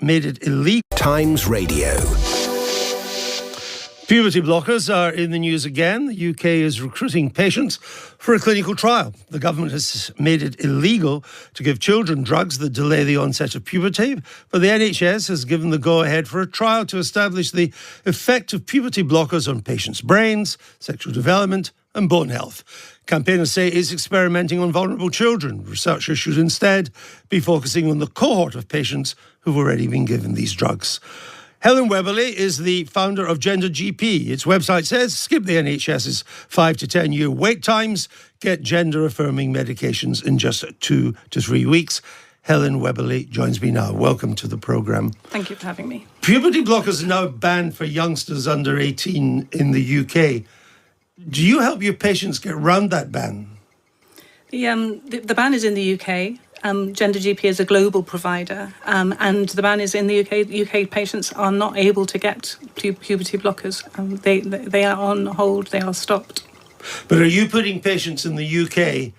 made it illegal. Times Radio. Puberty blockers are in the news again. The UK is recruiting patients for a clinical trial. The government has made it illegal to give children drugs that delay the onset of puberty, but the NHS has given the go-ahead for a trial to establish the effect of puberty blockers on patients' brains, sexual development and bone health. Campaigners say it's experimenting on vulnerable children. Researchers should instead be focusing on the cohort of patients who've already been given these drugs. Helen Webberley is the founder of Gender GP. Its website says, skip the NHS's 5 to 10 year wait times, get gender-affirming medications in just 2 to 3 weeks. Helen Webberley joins me now. Welcome to the programme. Thank you for having me. Puberty blockers are now banned for youngsters under 18 in the UK. Do you help your patients get round that ban? The ban is in the UK. Gender GP is a global provider, and the ban is in the UK. UK patients are not able to get puberty blockers. They are on hold. They are stopped. But are you putting patients in the UK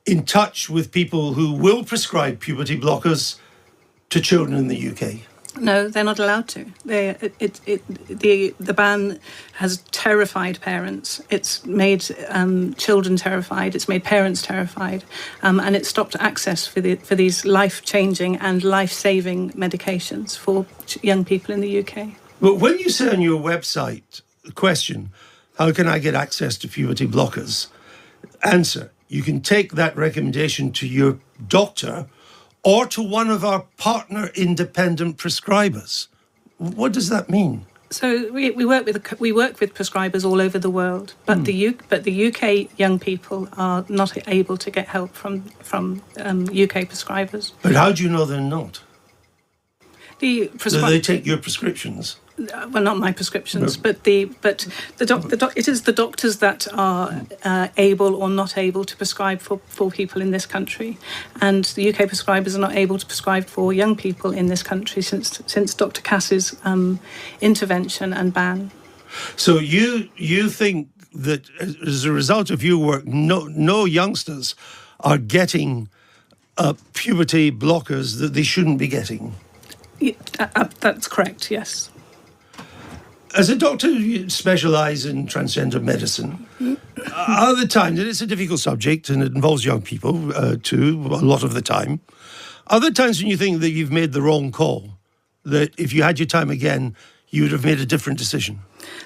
in touch with people who will prescribe puberty blockers to children in the UK? No, they're not allowed to. The ban has terrified parents. It's made children terrified. It's made parents terrified, and it's stopped access for these life-changing and life-saving medications for young people in the UK. But when you say on your website, the question, how can I get access to puberty blockers? Answer, you can take that recommendation to your doctor or to one of our partner independent prescribers. What does that mean? So we work with prescribers all over the world, but the UK young people are not able to get help from UK prescribers. But how do you know they're not? Do they take your prescriptions? Well, not my prescriptions, but it is the doctors that are able or not able to prescribe for people in this country, and the UK prescribers are not able to prescribe for young people in this country since Dr. Cass's intervention and ban. So you think that as a result of your work, no youngsters are getting puberty blockers that they shouldn't be getting? That's correct. Yes. As a doctor, you specialise in transgender medicine. Other times, and it's a difficult subject and it involves young people too, a lot of the time. Other times when you think that you've made the wrong call, that if you had your time again, you would have made a different decision.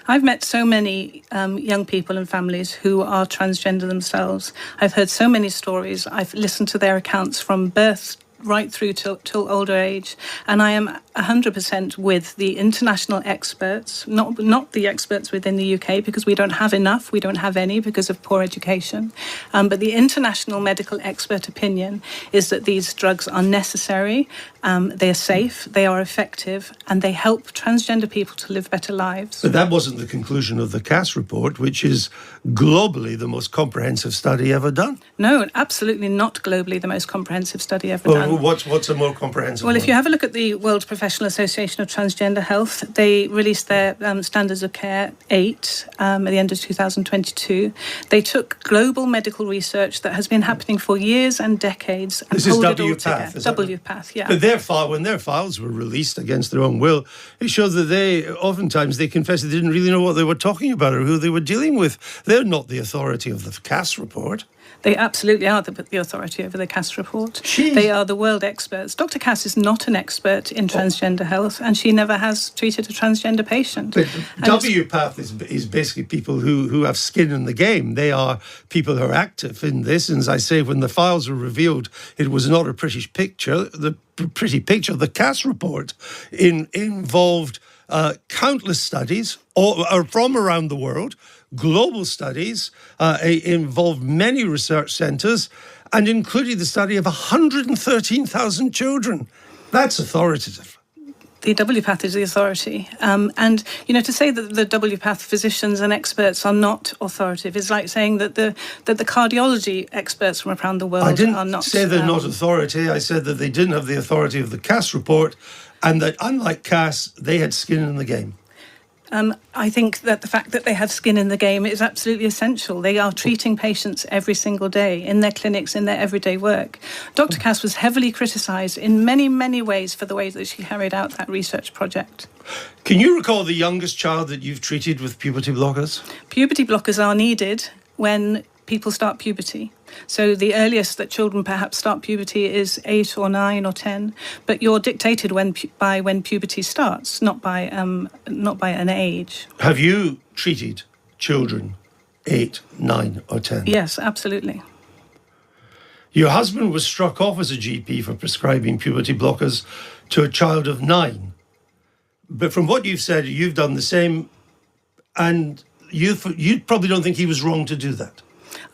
I've met so many young people and families who are transgender themselves. I've heard so many stories. I've listened to their accounts from birth right through till older age, and I am 100% with the international experts, not the experts within the UK, because we don't have enough, we don't have any because of poor education, but the international medical expert opinion is that these drugs are necessary, they are safe, they are effective, and they help transgender people to live better lives. But that wasn't the conclusion of the Cass report, which is globally the most comprehensive study ever done. No, absolutely not globally the most comprehensive study ever done. What's a more comprehensive Well, one? if you have a look at the World Professional Association of Transgender Health, they released their Standards of Care 8 at the end of 2022. They took global medical research that has been happening for years and decades and pulled it all together. WPATH, yeah. But when their files were released against their own will, it showed that they confessed they didn't really know what they were talking about or who they were dealing with. They're not the authority of the Cass report. They absolutely are the authority over the Cass report. They are the world experts. Dr. Cass is not an expert in transgender health, and she never has treated a transgender patient. But WPATH is basically people who have skin in the game. They are people who are active in this. And as I say, when the files were revealed, it was not a pretty picture. The Cass report involved countless studies from around the world. Global studies involved many research centres and included the study of 113,000 children. That's authoritative. The WPATH is the authority. And, to say that the WPATH physicians and experts are not authoritative is like saying that the cardiology experts from around the world are not. I didn't say they're not authority. I said that they didn't have the authority of the Cass report and that, unlike Cass, they had skin in the game. I think that the fact that they have skin in the game is absolutely essential. They are treating patients every single day in their clinics, in their everyday work. Dr. Cass was heavily criticised in many, many ways for the way that she carried out that research project. Can you recall the youngest child that you've treated with puberty blockers? Puberty blockers are needed when people start puberty. So the earliest that children perhaps start puberty is 8 or 9 or 10, but you're dictated by when puberty starts, not by an age. Have you treated children 8, 9 or 10? Yes, absolutely. Your husband was struck off as a GP for prescribing puberty blockers to a child of 9. But from what you've said, you've done the same, and you probably don't think he was wrong to do that.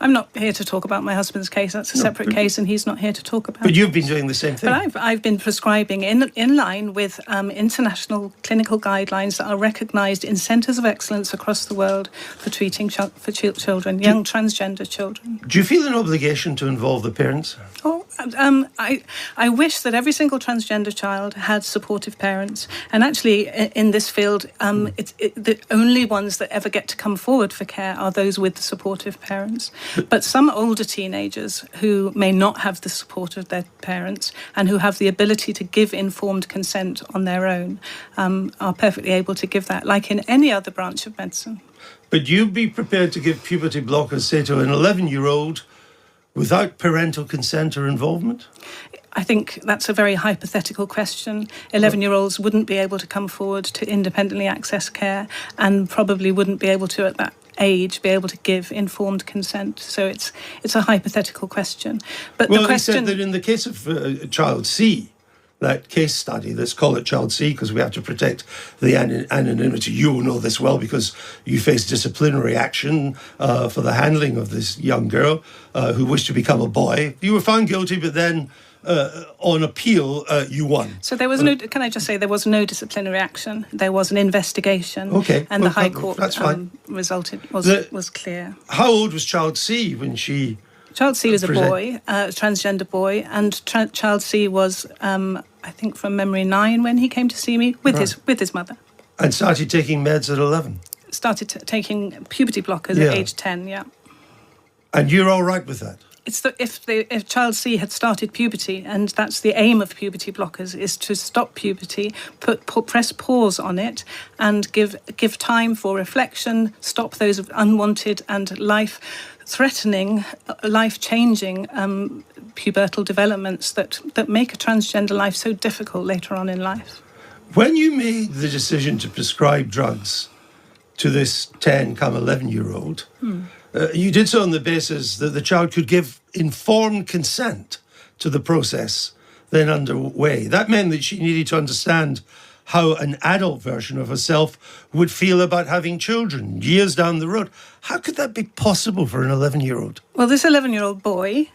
I'm not here to talk about my husband's case. That's a separate case, and he's not here to talk about it. But you've been doing the same thing. But I've been prescribing in line with international clinical guidelines that are recognised in centres of excellence across the world for treating children, young transgender children. Do you feel an obligation to involve the parents? Oh, I wish that every single transgender child had supportive parents. And actually, in this field, the only ones that ever get to come forward for care are those with the supportive parents. But some older teenagers who may not have the support of their parents and who have the ability to give informed consent on their own are perfectly able to give that, like in any other branch of medicine. But you'd be prepared to give puberty blockers, say, to an 11-year-old without parental consent or involvement? I think that's a very hypothetical question. 11-year-olds wouldn't be able to come forward to independently access care and probably wouldn't be able to, at that age, be able to give informed consent. So it's a hypothetical question. But well, the question... he said that in the case of child C, that case study, let's call it child C because we have to protect the anonymity. You will know this well because you faced disciplinary action for the handling of this young girl who wished to become a boy. You were found guilty, but then on appeal, you won. So there was no, can I just say, there was no disciplinary action. There was an investigation. Okay. And the High Court that's fine. was clear. How old was child C when she... Child C was a boy, a transgender boy, and child C was, I think from memory, 9 when he came to see me with his mother. And started taking meds at 11? Started taking puberty blockers at age 10, yeah. And you're all right with that? It's if child C had started puberty, and that's the aim of puberty blockers, is to stop puberty, press pause on it, and give time for reflection, stop those unwanted and life-threatening, life-changing pubertal developments that make a transgender life so difficult later on in life. When you made the decision to prescribe drugs to this 10, 11-year-old, you did so on the basis that the child could give informed consent to the process then underway. That meant that she needed to understand how an adult version of herself would feel about having children years down the road. How could that be possible for an 11-year-old? Well, this 11-year-old boy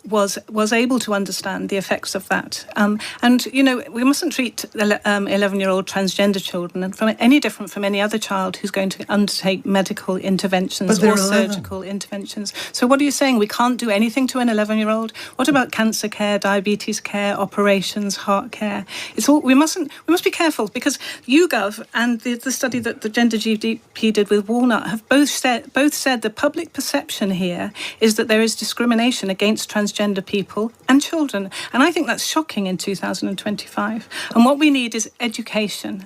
was able to understand the effects of that. And, you know, we mustn't treat 11-year-old transgender children any different from any other child who's going to undertake medical interventions or surgical interventions. So what are you saying? We can't do anything to an 11-year-old? What about cancer care, diabetes care, operations, heart care? We must be careful because YouGov and the study that the Gender GP did with Walnut have both said the public perception here is that there is discrimination against transgender people and children. And I think that's shocking in 2025. And what we need is education.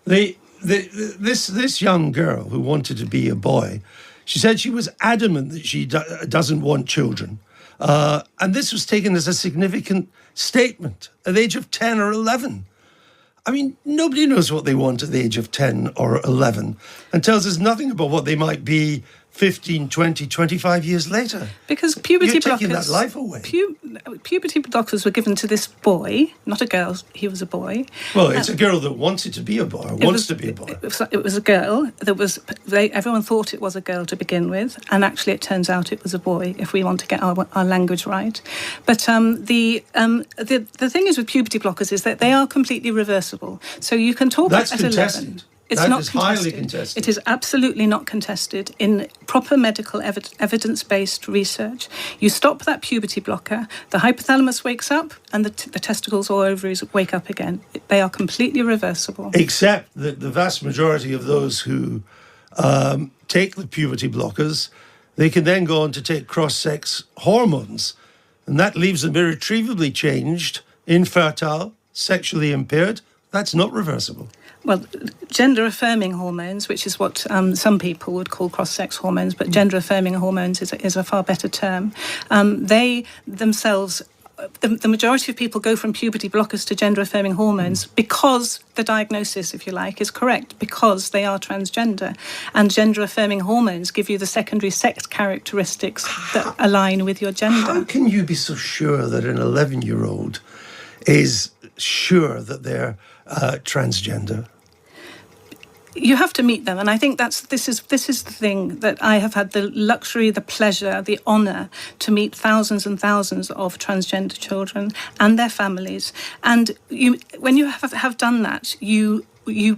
This young girl who wanted to be a boy, she said she was adamant that she doesn't want children. And this was taken as a significant statement at the age of 10 or 11. I mean, nobody knows what they want at the age of 10 or 11 and tells us nothing about what they might be 15, 20, 25 years later. Because puberty blockers... You're taking that life away. Puberty blockers were given to this boy, not a girl, he was a boy. Well, it's a girl that wanted to be a boy, wants to be a boy. It was a girl. Everyone thought it was a girl to begin with, and actually it turns out it was a boy, if we want to get our language right. But the thing is with puberty blockers is that they are completely reversible. So you can talk That's at contested. 11. It's That not is highly contested. contested. It is absolutely not contested in proper medical evidence-based research. You stop that puberty blocker, the hypothalamus wakes up, and the testicles or ovaries wake up again. They are completely reversible. Except that the vast majority of those who take the puberty blockers, they can then go on to take cross-sex hormones, and that leaves them irretrievably changed, infertile, sexually impaired. That's not reversible. Well, gender-affirming hormones, which is what some people would call cross-sex hormones, but gender-affirming hormones is a far better term. They themselves, the majority of people go from puberty blockers to gender-affirming hormones because the diagnosis, if you like, is correct, because they are transgender. And gender-affirming hormones give you the secondary sex characteristics that align with your gender. How can you be so sure that an 11-year-old is sure that they're transgender? You have to meet them, and I think this is the thing that I have had the luxury, the pleasure, the honour to meet thousands and thousands of transgender children and their families. And when you have done that, you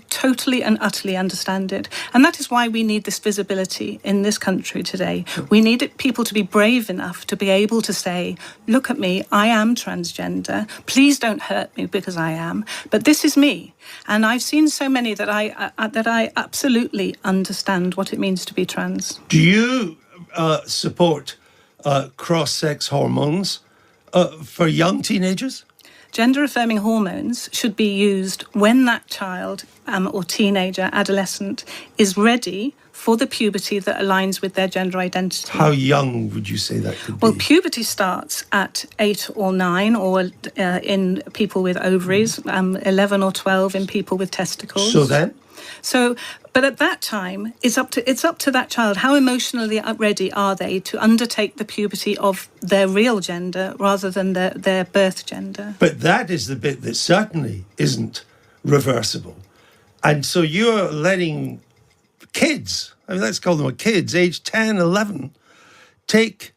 totally and utterly understand it. And that is why we need this visibility in this country today. We need people to be brave enough to be able to say, look at me, I am transgender. Please don't hurt me because I am. But this is me. And I've seen so many that I absolutely understand what it means to be trans. Do you support cross-sex hormones for young teenagers? Gender-affirming hormones should be used when that child or teenager, adolescent, is ready for the puberty that aligns with their gender identity. How young would you say that could be? Well, puberty starts at 8 or 9, or in people with ovaries, 11 or 12 in people with testicles. So then? But at that time, it's up to that child. How emotionally ready are they to undertake the puberty of their real gender rather than their birth gender? But that is the bit that certainly isn't reversible. And so you're letting kids, let's call them kids, age 10, 11, take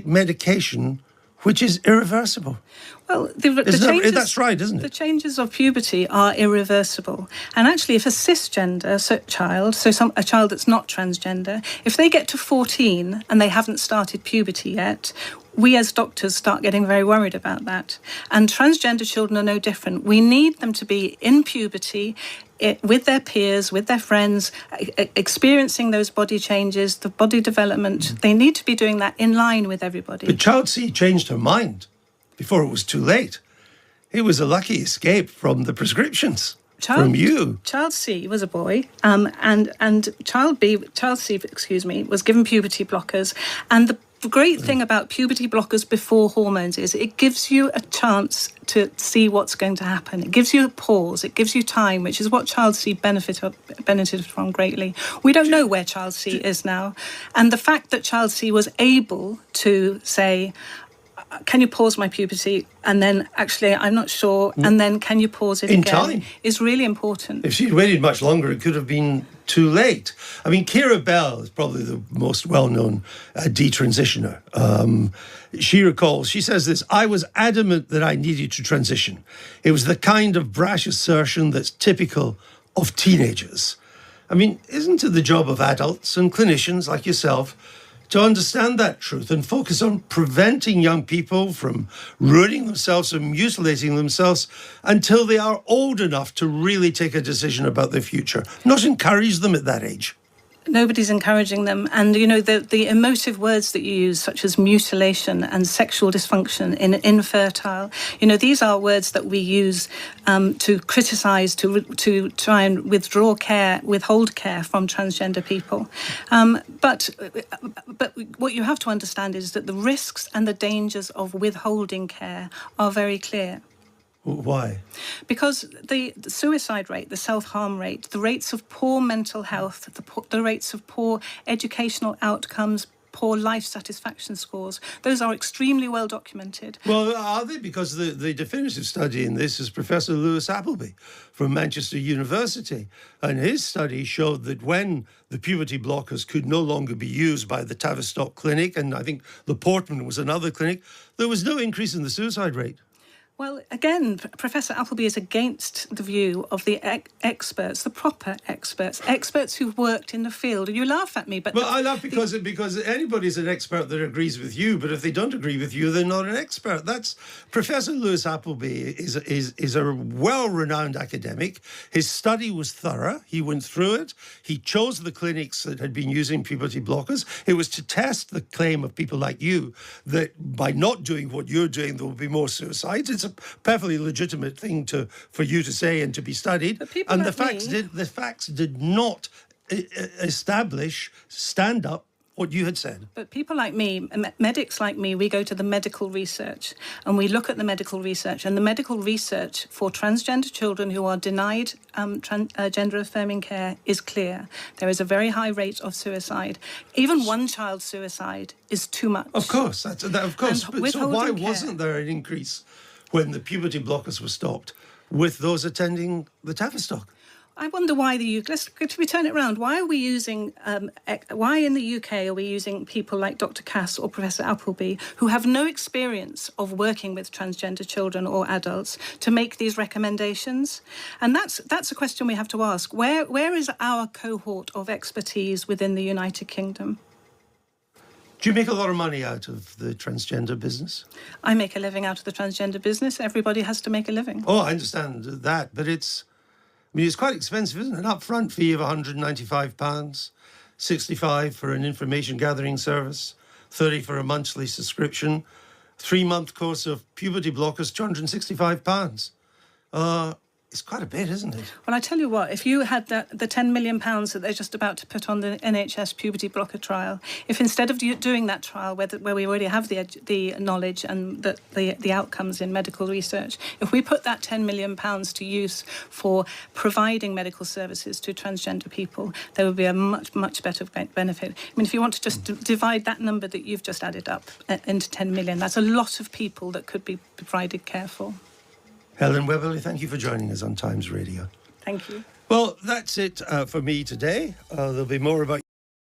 medication which is irreversible. Well, the changes, that's right, isn't it? The changes of puberty are irreversible. And actually, if a cisgender child, a child that's not transgender, if they get to 14 and they haven't started puberty yet, we as doctors start getting very worried about that. And transgender children are no different. We need them to be in puberty, with their peers, with their friends, experiencing those body changes, the body development. They need to be doing that in line with everybody. But Child C changed her mind before it was too late. It was a lucky escape from the prescriptions from you. Child C was a boy, and Child C, was given puberty blockers. And the great thing about puberty blockers before hormones is it gives you a chance to see what's going to happen. It gives you a pause. It gives you time, which is what Child C benefited from greatly. We don't know where Child C is now. And the fact that Child C was able to say, can you pause my puberty? And then, actually, I'm not sure. And then, can you pause it in again? Time. Is really important. If she'd waited much longer, it could have been too late. I mean, Keira Bell is probably the most well-known detransitioner. She recalls, she says this, I was adamant that I needed to transition. It was the kind of brash assertion that's typical of teenagers. I mean, isn't it the job of adults and clinicians like yourself to understand that truth and focus on preventing young people from ruining themselves and mutilating themselves until they are old enough to really take a decision about their future, not encourage them at that age? Nobody's encouraging them. And, the emotive words that you use, such as mutilation and sexual dysfunction in infertile, these are words that we use to criticise, to try and withhold care from transgender people. But what you have to understand is that the risks and the dangers of withholding care are very clear. Why? Because the suicide rate, the self-harm rate, the rates of poor mental health, the rates of poor educational outcomes, poor life satisfaction scores, those are extremely well documented. Well, are they? Because the definitive study in this is Professor Lewis Appleby from Manchester University. And his study showed that when the puberty blockers could no longer be used by the Tavistock Clinic, and I think the Portman was another clinic, there was no increase in the suicide rate. Well, again, Professor Appleby is against the view of the experts, the proper experts who've worked in the field. You laugh at me, but... Well, I laugh because anybody's an expert that agrees with you, but if they don't agree with you, they're not an expert. That's Professor Lewis Appleby is a well-renowned academic. His study was thorough. He went through it. He chose the clinics that had been using puberty blockers. It was to test the claim of people like you that by not doing what you're doing, there will be more suicides. It's a perfectly legitimate thing for you to say and to be studied. And the facts did not stand up what you had said. But people like me, medics like me, we go to the medical research and we look at the medical research, and the medical research for transgender children who are denied gender-affirming care is clear. There is a very high rate of suicide. Even one child suicide is too much. Of course, of course. But so why wasn't there an increase when the puberty blockers were stopped with those attending the Tavistock? I wonder why let's turn it around. Why are we using, why in the UK are we using people like Dr. Cass or Professor Appleby, who have no experience of working with transgender children or adults, to make these recommendations? And that's a question we have to ask. Where is our cohort of expertise within the United Kingdom? Do you make a lot of money out of the transgender business? I make a living out of the transgender business. Everybody has to make a living. Oh, I understand that, but it's quite expensive, isn't it? An upfront fee of £195, £65 for an information gathering service, £30 for a monthly subscription, 3-month course of puberty blockers, £265. It's quite a bit, isn't it? Well, I tell you what, if you had the £10 million that they're just about to put on the NHS puberty blocker trial, if instead of doing that trial where we already have the knowledge and the outcomes in medical research, if we put that £10 million to use for providing medical services to transgender people, there would be a much, much better benefit. I mean, if you want to just divide that number that you've just added up into 10 million, that's a lot of people that could be provided care for. Helen Webberley, thank you for joining us on Times Radio. Thank you. Well, that's it for me today. There'll be more about